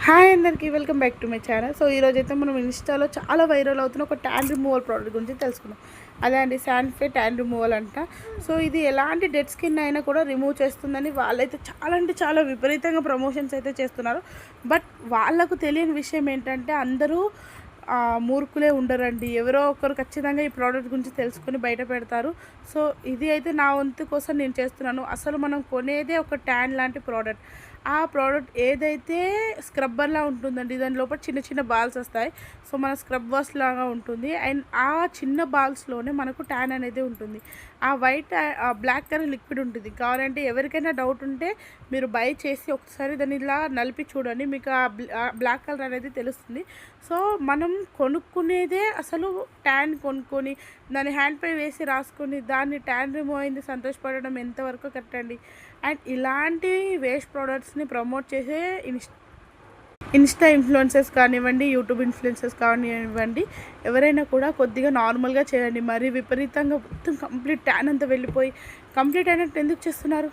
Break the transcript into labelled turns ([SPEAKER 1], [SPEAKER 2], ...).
[SPEAKER 1] Hi అందరికీ welcome back to my channel. So ఈరోజైతే మనం ఇన్స్టాలో చాలా వైరల్ అవుతున్న ఒక ట్యాన్ రిమూవల్ ప్రోడక్ట్ గురించి తెలుసుకుందాం. అదే అండి శాండ్ఫే ట్యాన్ రిమూవల్ అంట. సో ఇది ఎలాంటి డెడ్ స్కిన్ అయినా కూడా రిమూవ్ చేస్తుందని వాళ్ళైతే చాలా అంటే చాలా విపరీతంగా ప్రమోషన్స్ అయితే చేస్తున్నారు. బట్ వాళ్ళకు తెలియని విషయం ఏంటంటే అందరూ మూర్ఖులే ఉండరండి. ఎవరో ఒకరు ఖచ్చితంగా ఈ ప్రోడక్ట్ గురించి తెలుసుకొని బయట పెడతారు. సో ఇది అయితే నా వంతు కోసం నేను చేస్తున్నాను. అసలు మనం కొనేదే ఒక ట్యాన్ లాంటి ప్రోడక్ట్. ఆ ప్రోడక్ట్ ఏదైతే స్క్రబ్బర్లా ఉంటుందండి, దాని లోపల చిన్న చిన్న బాల్స్ వస్తాయి. సో మన స్క్రబ్ వాష్ లాగా ఉంటుంది. అండ్ ఆ చిన్న బాల్స్లోనే మనకు ట్యాన్ అనేది ఉంటుంది. ఆ వైట్ బ్లాక్ కలర్ లిక్విడ్ ఉంటుంది. కావాలంటే ఎవరికైనా డౌట్ ఉంటే మీరు బై చేసి ఒకసారి దాన్ని ఇలా నలిపి చూడండి, మీకు ఆ బ్లాక్ కలర్ అనేది తెలుస్తుంది. సో మనం కొనుక్కునేదే అసలు ట్యాన్ కొనుక్కొని దాన్ని హ్యాండ్పై వేసి రాసుకొని దాన్ని ట్యాన్ రిమూవ్ అయింది సంతోషపడడం ఎంతవరకు కరెక్ట్ అండి. అండ్ ఇలాంటి వేస్ట్ ప్రోడక్ట్స్ని ప్రమోట్ చేసే ఇన్స్టా ఇన్ఫ్లుయెన్సర్స్ కానివ్వండి, యూట్యూబ్ ఇన్ఫ్లుయెన్సర్స్ కానివ్వండి, ఎవరైనా కూడా కొద్దిగా నార్మల్గా చేయండి. మరి విపరీతంగా మొత్తం కంప్లీట్ ట్యాన్ అంతా వెళ్ళిపోయి కంప్లీట్ అయినట్టు ఎందుకు చేస్తున్నారు?